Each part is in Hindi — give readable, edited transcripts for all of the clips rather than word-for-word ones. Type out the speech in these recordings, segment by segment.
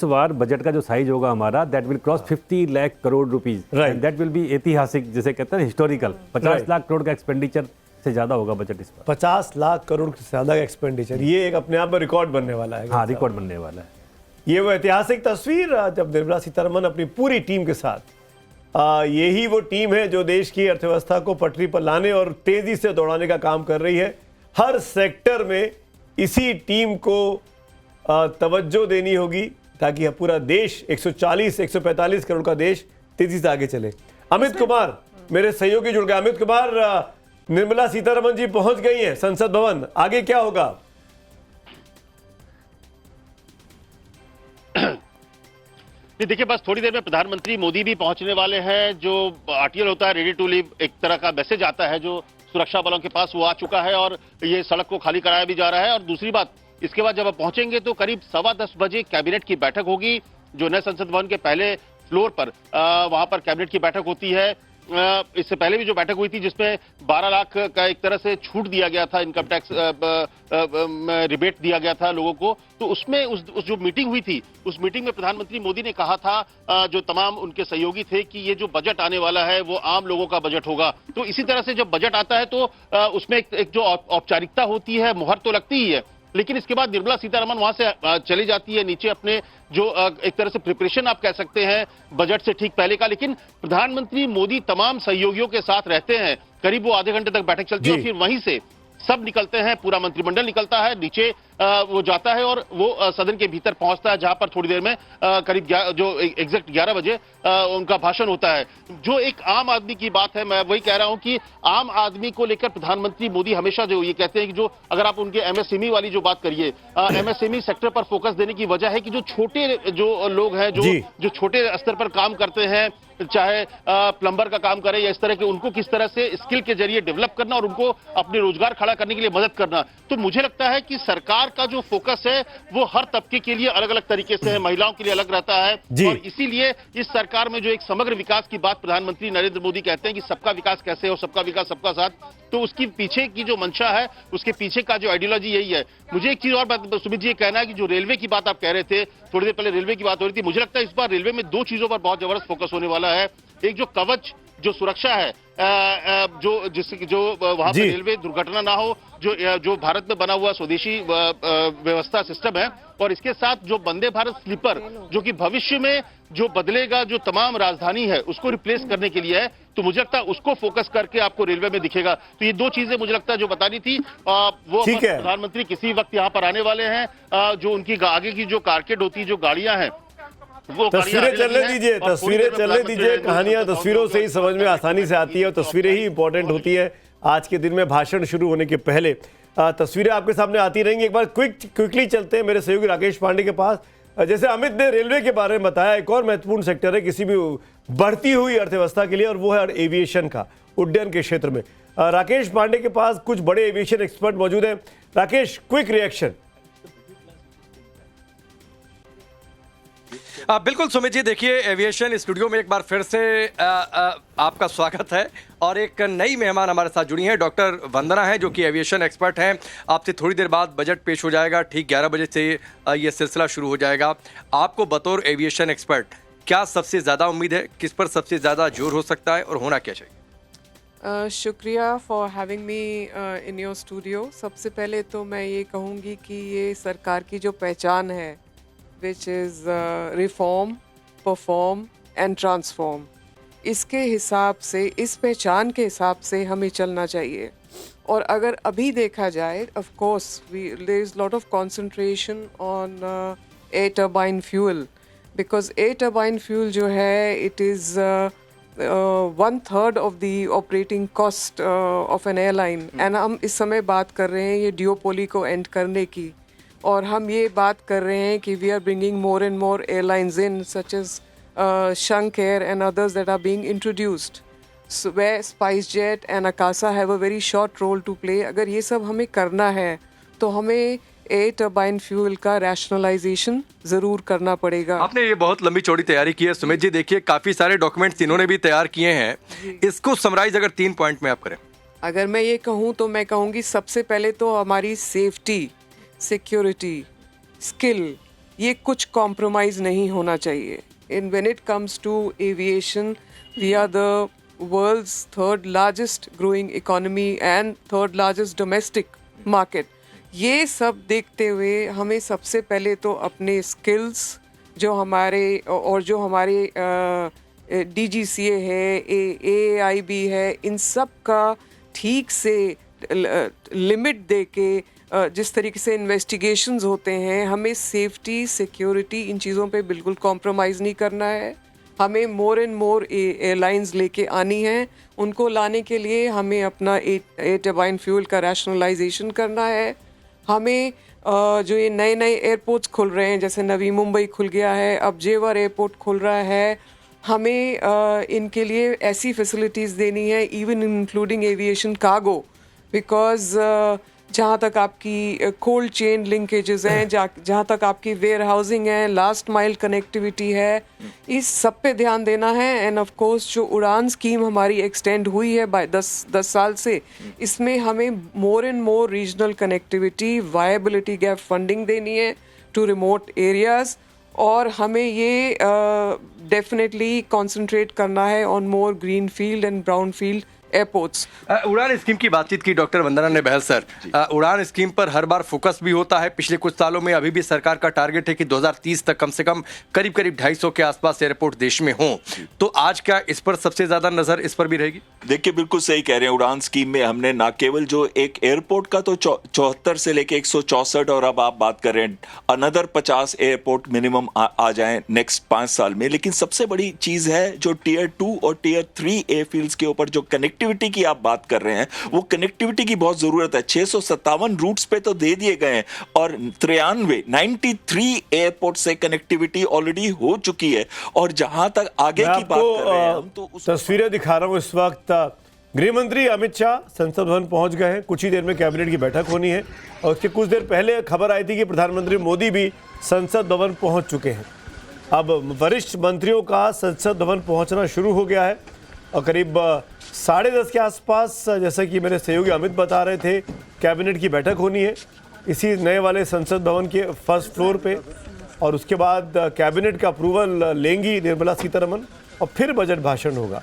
इस बार बजट का जो साइज होगा हमारा, that will cross 50 lakh crore rupees, and that will be ऐतिहासिक, जिसे कहते हैं हिस्टोरिकल। 50 लाख करोड़ का एक्सपेंडिचर से ज्यादा होगा बजट इस बार। 50 लाख करोड़ से ज्यादा का एक्सपेंडिचर, ये एक अपने आप में रिकॉर्ड बनने वाला है। हाँ, रिकॉर्ड बनने वाला है। ये वो ऐतिहासिक तस्वीर जब निर्मला सीतारमण अपनी पूरी टीम के साथ, यही वो टीम है जो देश की अर्थव्यवस्था को पटरी पर लाने और तेजी से दौड़ाने का काम कर रही है। हर सेक्टर में इसी टीम को तवज्जो देनी होगी ताकि पूरा देश 140-145 करोड़ का देश तेजी से आगे चले। अमित कुमार मेरे सहयोगी जुड़ गए। अमित कुमार, निर्मला सीतारमण जी पहुंच गई हैं संसद भवन, आगे क्या होगा? देखिए, बस थोड़ी देर में प्रधानमंत्री मोदी भी पहुंचने वाले हैं। जो आरटीएल होता है, रेडी टू लीव, एक तरह का मैसेज आता है जो सुरक्षा बलों के पास, वो आ चुका है और ये सड़क को खाली कराया भी जा रहा है। और दूसरी बात, इसके बाद जब आप पहुंचेंगे तो करीब 10:15 बजे कैबिनेट की बैठक होगी, जो नए संसद भवन के पहले फ्लोर पर वहां पर कैबिनेट की बैठक होती है। इससे पहले भी जो बैठक हुई थी जिसमें 12 लाख का एक तरह से छूट दिया गया था, इनकम टैक्स रिबेट दिया गया था लोगों को, तो उसमें उस जो मीटिंग हुई थी, उस मीटिंग में प्रधानमंत्री मोदी ने कहा था जो तमाम उनके सहयोगी थे कि ये जो बजट आने वाला है वो आम लोगों का बजट होगा। तो इसी तरह से जब बजट आता है तो उसमें एक जो औपचारिकता होती है, मुहर तो लगती ही है, लेकिन इसके बाद निर्मला सीतारमण वहां से चली जाती है नीचे अपने जो एक तरह से प्रिपरेशन आप कह सकते हैं बजट से ठीक पहले का। लेकिन प्रधानमंत्री मोदी तमाम सहयोगियों के साथ रहते हैं, करीब वो आधे घंटे तक बैठक चलती है और फिर वहीं से सब निकलते हैं, पूरा मंत्रिमंडल निकलता है नीचे, वो जाता है और वो सदन के भीतर पहुंचता है, जहां पर थोड़ी देर में करीब जो एग्जैक्ट 11 बजे उनका भाषण होता है। जो एक आम आदमी की बात है, मैं वही कह रहा हूं कि आम आदमी को लेकर प्रधानमंत्री मोदी हमेशा जो ये कहते हैं कि जो अगर आप उनके एमएसएमई वाली जो बात करिए, एमएसएमई सेक्टर पर फोकस देने की वजह है कि जो छोटे जो लोग हैं, जो छोटे स्तर पर काम करते हैं, चाहे प्लम्बर का काम करे या इस तरह के, उनको किस तरह से स्किल के जरिए डेवलप करना और उनको अपने रोजगार खड़ा करने के लिए मदद करना। तो मुझे लगता है कि सरकार का जो फोकस है वो हर तबके के लिए अलग अलग तरीके से है, महिलाओं के लिए अलग रहता है, और इसीलिए इस सरकार में जो एक समग्र विकास की बात प्रधानमंत्री नरेंद्र मोदी कहते हैं कि सबका विकास कैसे हो, सबका विकास सबका साथ, तो उसकी पीछे की जो मंशा है, उसके पीछे का जो आइडियोलॉजी यही है। मुझे एक चीज और बात सुमित जी ये कहना है कि जो रेलवे की बात आप कह रहे थे, थोड़ी देर पहले रेलवे की बात हो रही थी, मुझे लगता है इस बार रेलवे में दो चीजों पर बहुत जबरदस्त फोकस होने वाला है। एक जो कवच जो सुरक्षा है, जो वहां पर रेलवे दुर्घटना ना हो, जो भारत में बना हुआ स्वदेशी व्यवस्था सिस्टम है, और इसके साथ जो वंदे भारत स्लीपर जो कि भविष्य में जो बदलेगा, जो तमाम राजधानी है उसको रिप्लेस करने के लिए है, तो मुझे लगता है उसको फोकस करके आपको रेलवे में दिखेगा। तो ये दो चीजें मुझे लगता है जो बतानी थी, वो प्रधानमंत्री किसी वक्त यहाँ पर आने वाले हैं। जो उनकी आगे की जो कारकेड होती है, जो गाड़ियां हैं, तस्वीरें चलने दीजिए, तस्वीरें चलने दीजिए। कहानियां तस्वीरों से ही समझ में आसानी से आती है और तस्वीरें ही इंपॉर्टेंट होती है। आज के दिन में भाषण शुरू होने के पहले तस्वीरें आपके सामने आती रहेंगी। एक बार क्विकली चलते हैं मेरे सहयोगी राकेश पांडे के पास। जैसे अमित ने रेलवे के बारे में बताया, एक और महत्वपूर्ण सेक्टर है किसी भी बढ़ती हुई अर्थव्यवस्था के लिए, और वो है एविएशन का, उड्डयन के क्षेत्र में। राकेश पांडे के पास कुछ बड़े एविएशन एक्सपर्ट मौजूद हैं। Rakesh, quick reaction. बिल्कुल सुमित जी, देखिए एविएशन स्टूडियो में एक बार फिर से आपका स्वागत है, और एक नई मेहमान हमारे साथ जुड़ी हैं, डॉक्टर वंदना है, जो कि एविएशन एक्सपर्ट हैं। आपसे थोड़ी देर बाद बजट पेश हो जाएगा, ठीक 11 बजे से ये सिलसिला शुरू हो जाएगा। आपको बतौर एविएशन एक्सपर्ट क्या सबसे ज़्यादा उम्मीद है, किस पर सबसे ज़्यादा जोर हो सकता है और होना क्या चाहिए? शुक्रिया for having me in your studio. सबसे पहले तो मैं ये कहूँगी कि ये सरकार की जो पहचान है, which is reform, perform and transform, इसके हिसाब से, इस पहचान के हिसाब से हमें चलना चाहिए। और अगर अभी देखा जाए, of course there is lot of concentration on air turbine fuel, because air turbine fuel जो है, it is 1/3 of the operating cost of an airline, and हम इस समय बात कर रहे हैं ये duopoly को end करने की, और हम ये बात कर रहे हैं कि we are bringing more and more airlines in, such as Shankh Air and others that are being introduced, where SpiceJet and Akasa have a very short role to play। अगर ये सब हमें करना है तो हमें एयर टर्बाइन फ्यूल का रैशनलाइजेशन ज़रूर करना पड़ेगा। आपने ये बहुत लंबी चौड़ी तैयारी की है सुमित जी। देखिए काफ़ी सारे डॉक्यूमेंट्स इन्होंने भी तैयार किए हैं, इसको समराइज अगर 3 पॉइंट में आप करें। अगर मैं ये कहूँ तो मैं कहूँगी सबसे पहले तो हमारी सेफ्टी, सिक्योरिटी, स्किल, ये कुछ कॉम्प्रोमाइज़ नहीं होना चाहिए. And when it comes to aviation, we are the world's third largest growing economy and third largest domestic market. ये सब देखते हुए हमें सबसे पहले तो अपने स्किल्स जो हमारे DGCA है, AAIB है, इन सब का ठीक से लिमिट दे के जिस तरीके से इन्वेस्टिगेशंस होते हैं, हमें सेफ्टी, सिक्योरिटी इन चीज़ों पे बिल्कुल कॉम्प्रोमाइज़ नहीं करना है. हमें मोर एंड मोर एयरलाइंस लेके आनी हैं. उनको लाने के लिए हमें अपना एयर टरबाइन फ्यूल का रैशनलाइजेशन करना है. हमें जो ये नए नए एयरपोर्ट्स खुल रहे हैं, जैसे नवी मुंबई खुल गया है, अब जेवर एयरपोर्ट खुल रहा है, हमें इनके लिए ऐसी फैसिलिटीज़ देनी है, even including aviation cargo, because जहाँ तक आपकी कोल्ड चेन लिंकेजेस हैं, जहाँ तक आपकी वेयर हाउसिंग है, लास्ट माइल कनेक्टिविटी है, इस सब पे ध्यान देना है. एंड ऑफ कोर्स जो उड़ान स्कीम हमारी एक्सटेंड हुई है बाय 10 साल से, इसमें हमें मोर and more regional connectivity, viability gap funding देनी है टू रिमोट एरियाज. और हमें ये डेफिनेटली कंसंट्रेट करना है on more green field and brown field airports. उड़ान स्कीम की बातचीत की डॉक्टर वंदना ने बहल सर. उड़ान स्कीम पर हर बार फोकस भी होता है. पिछले कुछ सालों में अभी भी सरकार का टारगेट है कि 2030 तक कम से कम करीब 250 के आसपास एयरपोर्ट देश में हों. तो आज क्या इस पर सबसे ज्यादा नजर इस पर भी रहेगी? देखिए, बिल्कुल सही कह रहे हैं. उड़ान स्कीम में हमने ना केवल जो एक एयरपोर्ट का तो 74 से लेके 164 और अब आप बात कर रहे हैं अनदर 50 एयरपोर्ट मिनिमम आ जाए नेक्स्ट 5 साल में. लेकिन सबसे बड़ी चीज है जो टियर 2 और टियर 3 एयरफील्ड्स के ऊपर जो कनेक्टिविटी की आप बात कर रहे हैं, वो कनेक्टिविटी की बहुत जरूरत है. 657 रूट्स पे तो दे दिए गए हैं और 93 एयरपोर्ट से कनेक्टिविटी ऑलरेडी हो चुकी है. और जहां तक आगे की बात कर रहे हैं, हम तो तस्वीरें दिखा रहा हूं. इस वक्त गृह मंत्री अमित शाह संसद भवन पहुंच गए हैं. कुछ ही देर में कैबिनेट की बैठक होनी है और उसके कुछ देर पहले खबर आई थी कि प्रधानमंत्री मोदी भी संसद भवन पहुंच चुके हैं. अब वरिष्ठ मंत्रियों का संसद भवन पहुंचना शुरू हो गया है और करीब 10:30 के आसपास, जैसा कि मेरे सहयोगी अमित बता रहे थे, कैबिनेट की बैठक होनी है इसी नए वाले संसद भवन के फर्स्ट फ्लोर पे. और उसके बाद कैबिनेट का अप्रूवल लेंगी निर्मला सीतारमन और फिर बजट भाषण होगा.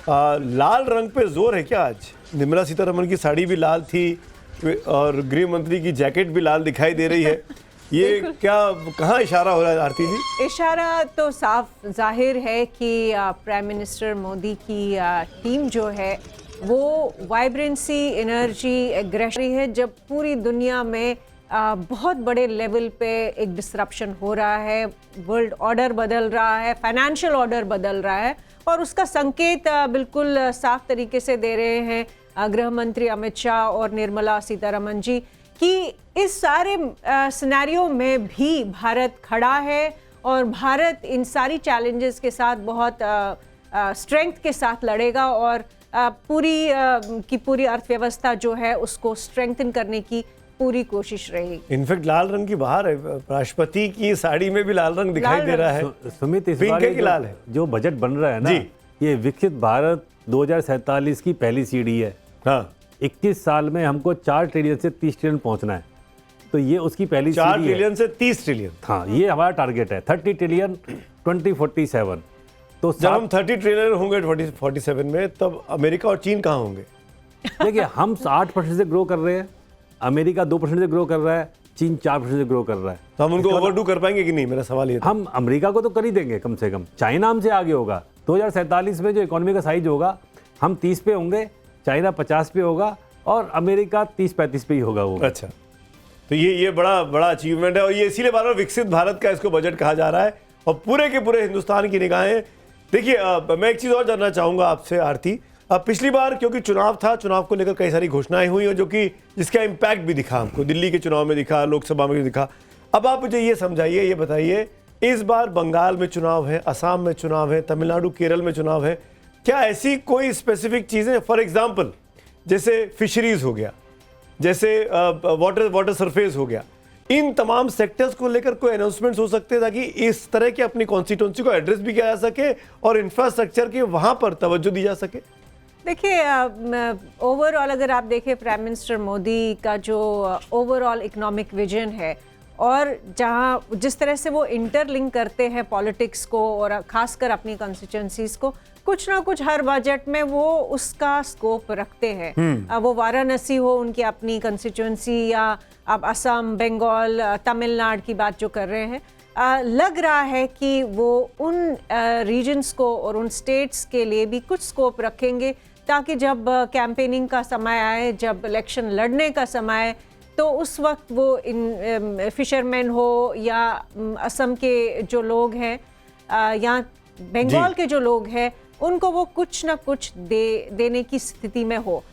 लाल रंग पे जोर है क्या आज? निर्मला सीतारमन की साड़ी भी लाल थी और गृह मंत्री की जैकेट भी लाल दिखाई दे रही है. ये क्या, कहाँ इशारा हो रहा है आरती जी? इशारा तो साफ जाहिर है कि प्राइम मिनिस्टर मोदी की टीम जो है वो वाइब्रेंसी, एनर्जी, एग्रेशन है. जब पूरी दुनिया में बहुत बड़े लेवल पे एक डिसरप्शन हो रहा है, वर्ल्ड ऑर्डर बदल रहा है, फाइनेंशियल ऑर्डर बदल रहा है, और उसका संकेत बिल्कुल साफ तरीके से दे रहे हैं गृह मंत्री अमित शाह और निर्मला सीतारमन जी कि इस सारे सिनेरियो में भी भारत खड़ा है और भारत इन सारी चैलेंजेस के साथ बहुत स्ट्रेंथ के साथ लड़ेगा और पूरी अर्थव्यवस्था जो है उसको स्ट्रेंथन करने की पूरी कोशिश रहेगी. इनफैक्ट लाल रंग की बाहर है, राष्ट्रपति की साड़ी में भी लाल रंग दिखाई दे रहा है. सुमित, इस पिंक बार है कि लाल है? जो बजट बन रहा है ना, ये विकसित भारत 2047 की पहली सीढ़ी है. हाँ, 21 साल में हमको 4 ट्रिलियन से 30 ट्रिलियन पहुंचना है. तो ये उसकी पहली 4 ट्रिलियन से 30 ट्रिलियन. हाँ, ये हमारा टारगेट है. 30 ट्रिलियन 2047. तो जब हम 30 ट्रिलियन होंगे 2047 में, तब अमेरिका और चीन कहाँ होंगे? देखिए, हम 8% से ग्रो कर रहे हैं, अमेरिका 2% से ग्रो कर रहा है, चीन 4% से ग्रो कर रहा है. तो हम उनको ओवरडू कर पाएंगे कि नहीं? मेरा सवाल ये था. हम अमेरिका को तो कर ही देंगे कम से कम. चाइना हमसे आगे होगा. 2047 में जो इकोनॉमी का साइज होगा, हम 30 पे होंगे, चाइना 50 पे होगा और अमेरिका 30-35 पे ही होगा वो. अच्छा, तो ये बड़ा अचीवमेंट है और ये इसीलिए बार बार विकसित भारत का इसको बजट कहा जा रहा है और पूरे के पूरे हिंदुस्तान की निगाहें. देखिए, मैं एक चीज़ और जानना चाहूँगा आपसे आरती. अब पिछली बार क्योंकि चुनाव था, चुनाव को लेकर कई सारी घोषणाएं हुई और जो कि जिसका इम्पैक्ट भी दिखा हमको, दिल्ली के चुनाव में दिखा, लोकसभा में भी दिखा. अब आप मुझे ये समझाइए, ये बताइए, इस बार बंगाल में चुनाव है, असम में चुनाव है, तमिलनाडु, केरल में चुनाव है, क्या ऐसी कोई स्पेसिफिक चीज़ें, फॉर एग्जाम्पल जैसे फिशरीज हो गया, जैसे वाटर सरफेस हो गया, इन तमाम सेक्टर्स को लेकर कोई अनाउंसमेंट्स हो सकते हैं ताकि इस तरह के अपनी कॉन्स्टिट्यूंसी को एड्रेस भी किया जा सके और इंफ्रास्ट्रक्चर के वहां पर तवज्जो दी जा सके? देखिए, ओवरऑल अगर आप देखें प्राइम मिनिस्टर मोदी का जो ओवरऑल इकोनॉमिक विजन है और जहाँ जिस तरह से वो इंटरलिंक करते हैं पॉलिटिक्स को और खासकर अपनी कॉन्स्टिट्यूंसीज को, कुछ ना कुछ हर बजट में वो उसका स्कोप रखते हैं। वो वाराणसी हो उनकी अपनी कंस्टिट्यूंसी, या अब असम, बंगाल, तमिलनाडु की बात जो कर रहे हैं, लग रहा है कि वो उन रीजन्स को और उन स्टेट्स के लिए भी कुछ स्कोप रखेंगे, ताकि जब कैंपेनिंग का समय आए, जब इलेक्शन लड़ने का समय आए, तो उस वक्त वो इन फिशरमैन हो या असम के जो लोग हैं या बंगाल के जो लोग हैं, उनको वो कुछ ना कुछ देने की स्थिति में हो।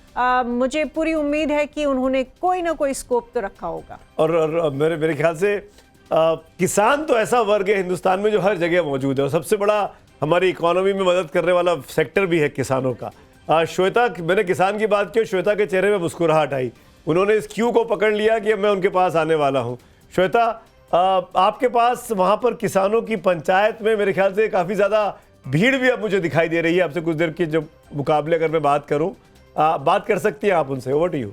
मुझे पूरी उम्मीद है कि उन्होंने कोई ना कोई स्कोप तो रखा होगा। और मेरे ख्याल से किसान तो ऐसा वर्ग है हिंदुस्तान में जो हर जगह मौजूद है, और सबसे बड़ा हमारी इकोनॉमी में मदद करने वाला सेक्टर भी है किसानों का। श्वेता, मैंने किसान की बात की, श्वेता के चेहरे में मुस्कुराहट आई, उन्होंने इस क्यू को पकड़ लिया कि अब मैं उनके पास आने वाला हूं। श्वेता, आपके पास वहां पर किसानों की पंचायत में मेरे ख्याल से काफ़ी ज़्यादा भीड़ भी अब मुझे दिखाई दे रही है। आपसे कुछ देर के जब मुकाबले अगर मैं बात करूं, बात कर सकती हैं आप उनसे। Over to you.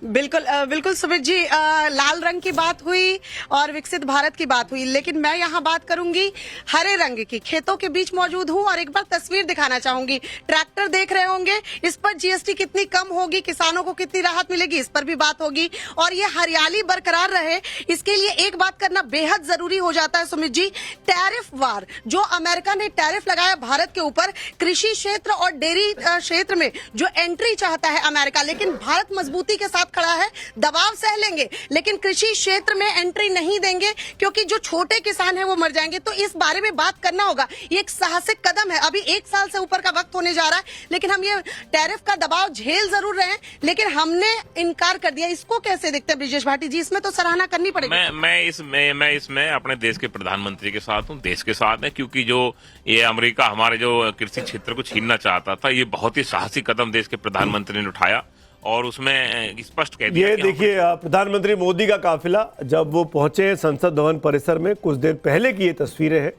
बिल्कुल बिल्कुल सुमित जी, लाल रंग की बात हुई और विकसित भारत की बात हुई, लेकिन मैं यहाँ बात करूंगी हरे रंग की। खेतों के बीच मौजूद हूँ और एक बार तस्वीर दिखाना चाहूंगी। ट्रैक्टर देख रहे होंगे, इस पर जीएसटी कितनी कम होगी, किसानों को कितनी राहत मिलेगी, इस पर भी बात होगी। और ये हरियाली बरकरार रहे, इसके लिए एक बात करना बेहद जरूरी हो जाता है सुमित जी। टैरिफ वार, जो अमेरिका ने टैरिफ लगाया भारत के ऊपर कृषि क्षेत्र और डेयरी क्षेत्र में, जो एंट्री चाहता है अमेरिका, लेकिन भारत मजबूती के साथ खड़ा है। दबाव सह लेंगे लेकिन कृषि क्षेत्र में एंट्री नहीं देंगे, क्योंकि जो छोटे किसान हैं वो मर जाएंगे। तो इस बारे में बात करना होगा। ये एक साहसिक कदम है। अभी 1 साल से ऊपर का वक्त होने जा रहा है, लेकिन हम ये टैरिफ का दबाव झेल जरूर रहे हैं, लेकिन हमने इनकार कर दिया। इसको कैसे देखते हैं ब्रिजेश भाटी जी? इसमें तो सराहना करनी पड़ेगी। मैं इसमें अपने देश के प्रधानमंत्री के साथ हूँ, देश के साथ है, क्योंकि जो ये अमेरिका हमारे जो कृषि क्षेत्र को छीनना चाहता था, ये बहुत ही साहसी कदम देश के प्रधानमंत्री ने उठाया और उसमें स्पष्ट कह दिया। ये देखिए, प्रधानमंत्री मोदी का काफिला जब वो पहुंचे संसद भवन परिसर में, कुछ देर पहले की ये तस्वीरें हैं।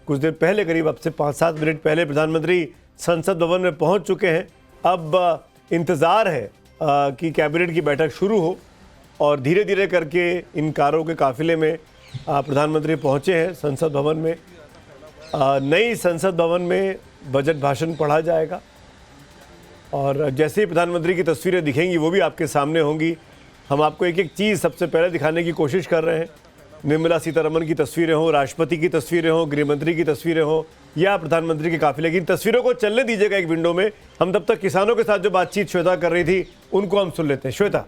कुछ देर पहले, करीब अब से 5-7 मिनट पहले प्रधानमंत्री संसद भवन में पहुंच चुके हैं। अब इंतजार है कि कैबिनेट की बैठक शुरू हो, और धीरे धीरे करके इन कारों के काफिले में प्रधानमंत्री पहुंचे हैं संसद भवन में। नई संसद भवन में बजट भाषण पढ़ा जाएगा, और जैसे ही प्रधानमंत्री की तस्वीरें दिखेंगी वो भी आपके सामने होंगी। हम आपको एक एक चीज़ सबसे पहले दिखाने की कोशिश कर रहे हैं। निर्मला सीतारमण की तस्वीरें हों, राष्ट्रपति की तस्वीरें हों, गृहमंत्री की तस्वीरें हों, या प्रधानमंत्री के काफिले की। इन तस्वीरों को चलने दीजिएगा एक विंडो में। हम तब तक किसानों के साथ जो बातचीत श्वेता कर रही थी उनको हम सुन लेते हैं। श्वेता।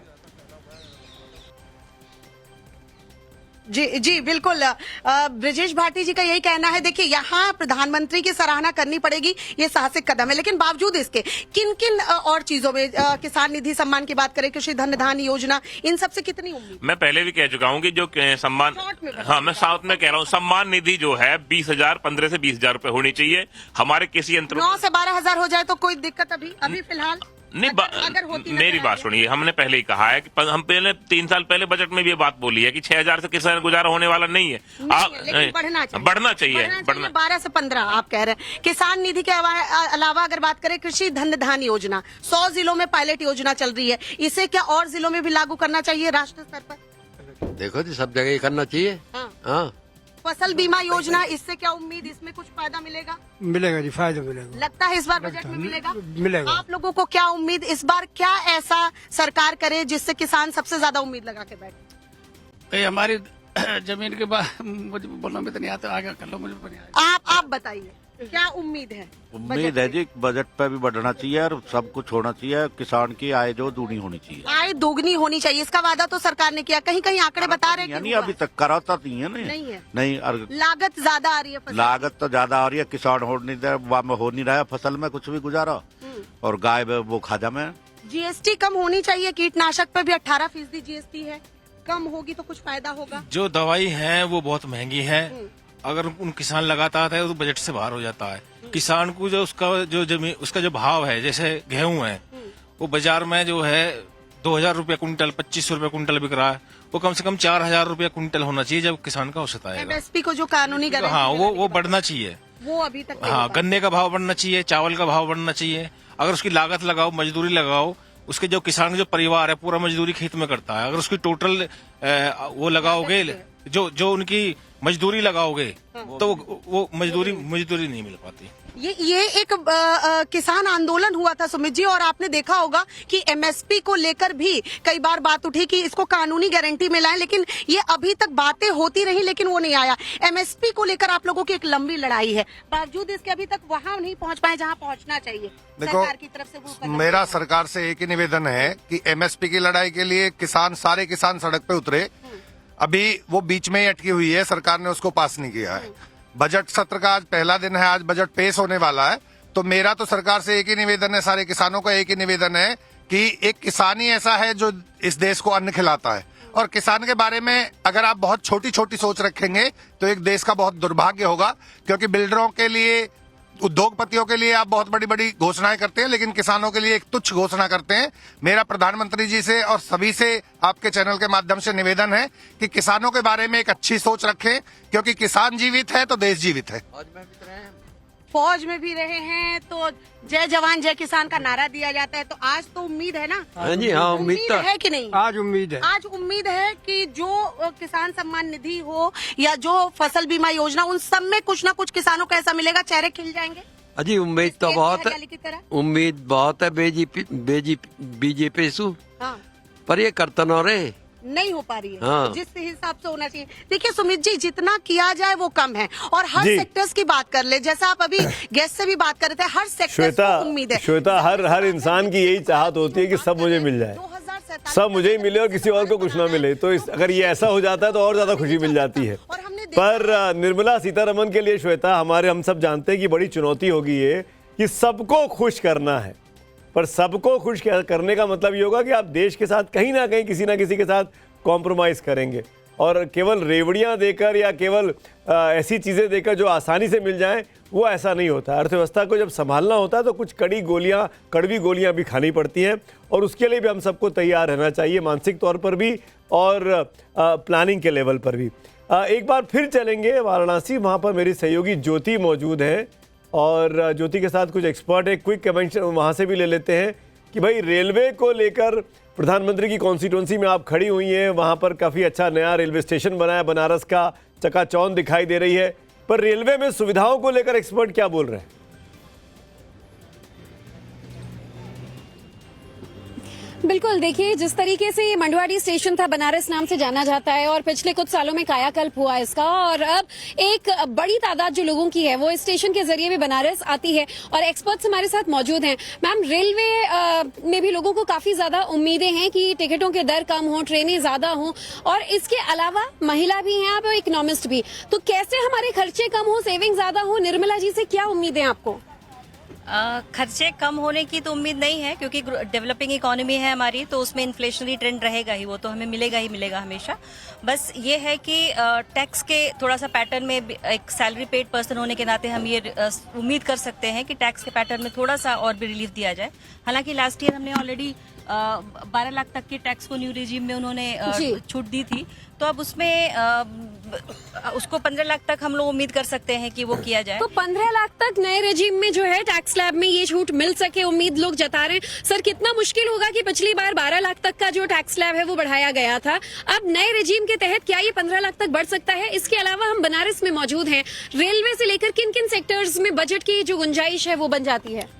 जी बिल्कुल, ब्रिजेश भाटी जी का यही कहना है। देखिए, यहाँ प्रधानमंत्री की सराहना करनी पड़ेगी, ये साहसिक कदम है, लेकिन बावजूद इसके किन किन और चीजों में, किसान निधि सम्मान की बात करें, कृषि धन धान्य योजना, इन सब से कितनी उम्मीद? मैं पहले भी कह चुका हूँ कि जो सम्मान, हाँ मैं साउथ में कह रहा हूँ, सम्मान निधि जो है 20,000, 15 से 20,000 रुपए होनी चाहिए। हमारे किसी यंत्र 9 से 12,000 हो जाए तो कोई दिक्कत अभी फिलहाल नहीं। अगर होती मेरी बात सुनिए, हमने पहले ही कहा है कि हम पहले 3 साल पहले बजट में भी ये बात बोली है कि 6,000 से किसान गुजारा होने वाला नहीं है। बढ़ना चाहिए 12 से 15 आप कह रहे हैं। किसान निधि के अलावा अगर बात करें, कृषि धन धान्य योजना 100 जिलों में पायलट योजना चल रही है, इसे क्या और जिलों में भी लागू करना चाहिए राष्ट्रीय स्तर पर? देखो जी, सब जगह करना चाहिए। हाँ। फसल बीमा योजना, इससे क्या उम्मीद, इसमें कुछ फायदा मिलेगा? मिलेगा जी, फायदा मिलेगा। लगता है इस बार बजट में मिलेगा। आप लोगों को क्या उम्मीद, इस बार क्या ऐसा सरकार करे जिससे किसान सबसे ज्यादा उम्मीद लगा के बैठे? हमारी जमीन के बाद मुझे बोलना भी तो नहीं आता, आगे कर लो, मुझे आप बताइए क्या उम्मीद है? उम्मीद है जी, बजट पे भी बढ़ना चाहिए और सब कुछ होना चाहिए। किसान की आय जो दुगनी होनी चाहिए। आय दोगुनी होनी चाहिए, इसका वादा तो सरकार ने किया। कहीं कहीं आंकड़े बता रहे हैं नहीं, अभी तक कराता नहीं है। नहीं, लागत ज्यादा आ रही है। लागत तो ज्यादा आ रही है, किसान हो नहीं रहा फसल में कुछ भी गुजारा, और गाय वो खाजा में। जीएसटी कम होनी चाहिए, कीटनाशक पे भी 18% जीएसटी है, कम होगी तो कुछ फायदा होगा। जो दवाई है वो बहुत महंगी है, अगर उन किसान लगाता है तो बजट से बाहर हो जाता है। किसान को जो उसका जो जमीन, उसका जो भाव है, जैसे गेहूं है, वो बाजार में जो है 2,000 रुपया कुंटल, 2,500 रुपया कुंटल बिक रहा है, वो कम से कम 4,000 रुपया कुंटल होना चाहिए जब किसान का औसत आएगा। एमएसपी को जो कानूनी गारंटी, हाँ वो बढ़ना चाहिए, वो अभी तक हाँ। गन्ने का भाव बढ़ना चाहिए, चावल का भाव बढ़ना चाहिए। अगर उसकी लागत लगाओ, मजदूरी लगाओ, उसके जो किसान का जो परिवार है पूरा मजदूरी खेत में करता है, अगर उसकी टोटल वो लगाओगे, जो उनकी मजदूरी लगाओगे तो वो मजदूरी नहीं मिल पाती। ये एक किसान आंदोलन हुआ था सुमित जी, और आपने देखा होगा कि एमएसपी को लेकर भी कई बार बात उठी कि इसको कानूनी गारंटी में लाएं, लेकिन ये अभी तक बातें होती रही लेकिन वो नहीं आया। एमएसपी को लेकर आप लोगों की एक लंबी लड़ाई है, बावजूद इसके अभी तक वहां नहीं पहुंच पाए जहां पहुंचना चाहिए। देखो, सरकार की तरफ से वो मेरा सरकार से एक ही निवेदन है कि एमएसपी की लड़ाई के लिए सारे किसान सड़क पे उतरे। अभी वो बीच में ही अटकी हुई है, सरकार ने उसको पास नहीं किया है। बजट सत्र का आज पहला दिन है, आज बजट पेश होने वाला है, तो मेरा तो सरकार से एक ही निवेदन है, सारे किसानों का एक ही निवेदन है कि एक किसान ही ऐसा है जो इस देश को अन्न खिलाता है, और किसान के बारे में अगर आप बहुत छोटी छोटी सोच रखेंगे तो एक देश का बहुत दुर्भाग्य होगा, क्योंकि बिल्डरों के लिए, उद्योगपतियों के लिए आप बहुत बड़ी बड़ी घोषणाएं करते हैं, लेकिन किसानों के लिए एक तुच्छ घोषणा करते हैं। मेरा प्रधानमंत्री जी से और सभी से आपके चैनल के माध्यम से निवेदन है कि किसानों के बारे में एक अच्छी सोच रखें, क्योंकि किसान जीवित है तो देश जीवित है। फौज में भी रहे हैं तो जय जवान जय किसान का नारा दिया जाता है, तो आज तो उम्मीद है ना? हाँ जी, हाँ, उम्मीद है कि नहीं? आज उम्मीद है। आज उम्मीद है कि जो किसान सम्मान निधि हो या जो फसल बीमा योजना, उन सब में कुछ ना कुछ किसानों को ऐसा मिलेगा, चेहरे खिल जाएंगे। अजी उम्मीद तो बहुत है, उम्मीद बहुत है बीजेपी से, पर ये करता न रहे, नहीं हो पा रही है। हाँ। जिस हिसाब से होना चाहिए। देखिए सुमित जी, जितना किया जाए वो कम है, और हर सेक्टर्स की बात कर ले, जैसा आप अभी गेस्ट से भी बात कर रहे थे, हर सेक्टर को उम्मीद है। श्वेता, हर इंसान की यही चाहत होती है कि सब मुझे मिल जाए, सब मुझे ही मिले और किसी और को कुछ ना मिले। तो अगर ये ऐसा हो जाता है तो और ज्यादा खुशी मिल जाती है। पर निर्मला सीतारमण के लिए श्वेता, हम सब जानते हैं कि बड़ी चुनौती होगी ये कि सबको खुश करना है। पर सबको खुश करने का मतलब ये होगा कि आप देश के साथ कहीं ना कहीं किसी ना किसी के साथ कॉम्प्रोमाइज़ करेंगे, और केवल रेवड़ियां देकर या केवल ऐसी चीज़ें देकर जो आसानी से मिल जाएं, वो ऐसा नहीं होता। अर्थव्यवस्था को जब संभालना होता है तो कुछ कड़वी गोलियां भी खानी पड़ती हैं, और उसके लिए भी हम सबको तैयार रहना चाहिए, मानसिक तौर पर भी और प्लानिंग के लेवल पर भी। एक बार फिर चलेंगे वाराणसी, वहाँ पर मेरी सहयोगी ज्योति मौजूद है, और ज्योति के साथ कुछ एक्सपर्ट एक क्विक कमेंट वहाँ से भी ले लेते हैं कि भाई रेलवे को लेकर प्रधानमंत्री की कॉन्स्टिट्यूंसी में आप खड़ी हुई हैं, वहाँ पर काफ़ी अच्छा नया रेलवे स्टेशन बनाया, बनारस का चकाचौंध दिखाई दे रही है, पर रेलवे में सुविधाओं को लेकर एक्सपर्ट क्या बोल रहे हैं? बिल्कुल, देखिए जिस तरीके से ये मंडवाडी स्टेशन था, बनारस नाम से जाना जाता है, और पिछले कुछ सालों में कायाकल्प हुआ इसका, और अब एक बड़ी तादाद जो लोगों की है वो इस स्टेशन के जरिए भी बनारस आती है। और एक्सपर्ट्स हमारे साथ मौजूद हैं। मैम, रेलवे में भी लोगों को काफी ज्यादा उम्मीदें हैं कि टिकटों के दर कम हो, ट्रेनें ज्यादा हों, और इसके अलावा महिला भी हैं आप, इकोनॉमिस्ट भी, तो कैसे हमारे खर्चे कम हो, सेविंग ज्यादा हो? निर्मला जी से क्या उम्मीदें आपको? खर्चे कम होने की तो उम्मीद नहीं है, क्योंकि डेवलपिंग इकोनॉमी है हमारी, तो उसमें इन्फ्लेशनरी ट्रेंड रहेगा ही, वो तो हमें मिलेगा ही मिलेगा हमेशा। बस ये है कि टैक्स के थोड़ा सा पैटर्न में, एक सैलरी पेड पर्सन होने के नाते हम ये उम्मीद कर सकते हैं कि टैक्स के पैटर्न में थोड़ा सा और भी रिलीफ दिया जाए। हालांकि लास्ट ईयर हमने ऑलरेडी 12 लाख तक के टैक्स को न्यू रेजिम में उन्होंने छूट दी थी, तो अब उसमें उसको 15 लाख तक हम लोग उम्मीद कर सकते हैं कि वो किया जाए। तो 15 लाख तक नए रेजिम में जो है टैक्स स्लैब में ये छूट मिल सके, उम्मीद लोग जता रहे हैं। सर, कितना मुश्किल होगा कि पिछली बार 12 लाख तक का जो टैक्स स्लैब है वो बढ़ाया गया था, अब नए रेजिम के तहत क्या ये 15 लाख तक बढ़ सकता है? इसके अलावा हम बनारस में मौजूद हैं, रेलवे से लेकर किन किन सेक्टर्स में बजट की जो गुंजाइश है वो बन जाती है?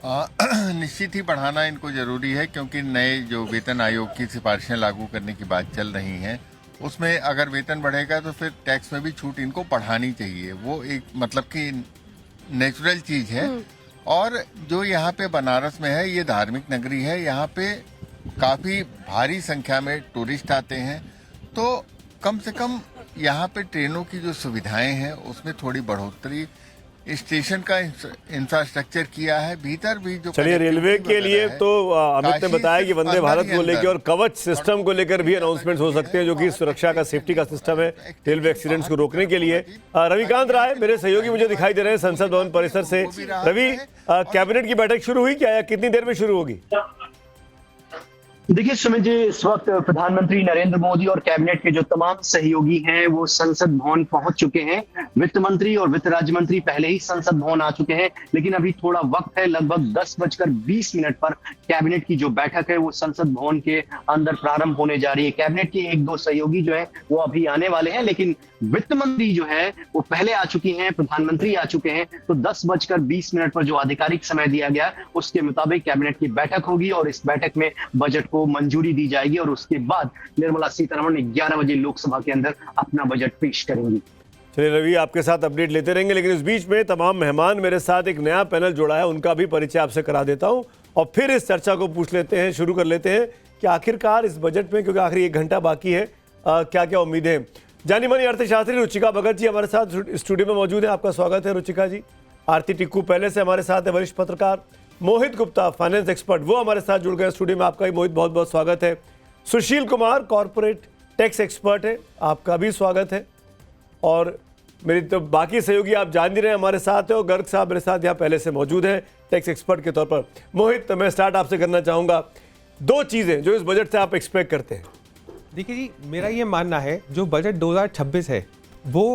निश्चित ही बढ़ाना इनको जरूरी है, क्योंकि नए जो वेतन आयोग की सिफारिशें लागू करने की बात चल रही है, उसमें अगर वेतन बढ़ेगा तो फिर टैक्स में भी छूट इनको बढ़ानी चाहिए। वो एक मतलब कि नेचुरल चीज है। और जो यहाँ पे बनारस में है, ये धार्मिक नगरी है, यहाँ पे काफी भारी संख्या में टूरिस्ट आते हैं, तो कम से कम यहाँ पे ट्रेनों की जो सुविधाएं हैं उसमें थोड़ी बढ़ोतरी, स्टेशन का इंफ्रास्ट्रक्चर किया है, भीतर भी जो। चलिए, रेलवे के लिए तो अमित ने बताया कि वंदे भारत को लेकर और कवच सिस्टम को लेकर भी अनाउंसमेंट हो सकते हैं, जो कि सुरक्षा का, सेफ्टी का सिस्टम है रेलवे एक्सीडेंट्स को रोकने के लिए। रविकांत राय मेरे सहयोगी मुझे दिखाई दे रहे हैं संसद भवन परिसर से। रवि, कैबिनेट की बैठक शुरू हुई क्या, या कितनी देर में शुरू होगी? देखिए सुमित जी, इस वक्त प्रधानमंत्री नरेंद्र मोदी और कैबिनेट के जो तमाम सहयोगी हैं वो संसद भवन पहुंच चुके हैं। वित्त मंत्री और वित्त राज्य मंत्री पहले ही संसद भवन आ चुके हैं, लेकिन अभी थोड़ा वक्त है। लगभग 10:20 पर कैबिनेट की जो बैठक है वो संसद भवन के अंदर प्रारंभ होने जा रही है। कैबिनेट के 1-2 सहयोगी जो है वो अभी आने वाले हैं, लेकिन वित्त मंत्री जो है वो पहले आ चुकी हैं, प्रधानमंत्री आ चुके हैं। तो 10:20 पर जो आधिकारिक समय दिया गया उसके मुताबिक कैबिनेट की बैठक होगी और इस बैठक में बजट को मंजूरी दी जाएगी और उसके बाद निर्मला सीतारमण 11 बजे लोकसभा के अंदर अपना बजट पेश करेंगी। चलिए रवि, आपके साथ अपडेट लेते रहेंगे, लेकिन इस बीच में तमाम मेहमान मेरे साथ एक नया पैनल जोड़ा है, उनका भी परिचय आपसे करा देता हूं और फिर इस चर्चा को पूछ लेते हैं, शुरू कर लेते हैं कि आखिरकार इस बजट में, क्योंकि आखिरी 1 घंटा बाकी है, क्या क्या उम्मीदें हैं। जानी मानी अर्थशास्त्री रुचिका भगत जी हमारे साथ स्टूडियो में मौजूद है। आपका स्वागत है रुचिका जी। आरती टिक्कू पहले से हमारे साथ है, वरिष्ठ पत्रकार। मोहित गुप्ता फाइनेंस एक्सपर्ट, वो हमारे साथ जुड़ गए स्टूडियो में। आपका भी मोहित बहुत बहुत स्वागत है। Sushil Kumar corporate tax expert है, आपका भी स्वागत है। और मेरी तो बाकी सहयोगी आप जान ही रहे हैं हमारे साथ है, और गर्ग साहब मेरे साथ यहाँ पहले से मौजूद हैं टैक्स एक्सपर्ट के तौर पर। मोहित, मैं स्टार्ट आपसे करना चाहूँगा, 2 चीज़ें जो इस बजट से आप एक्सपेक्ट करते हैं। देखिए जी, मेरा ये मानना है जो बजट 2026 है वो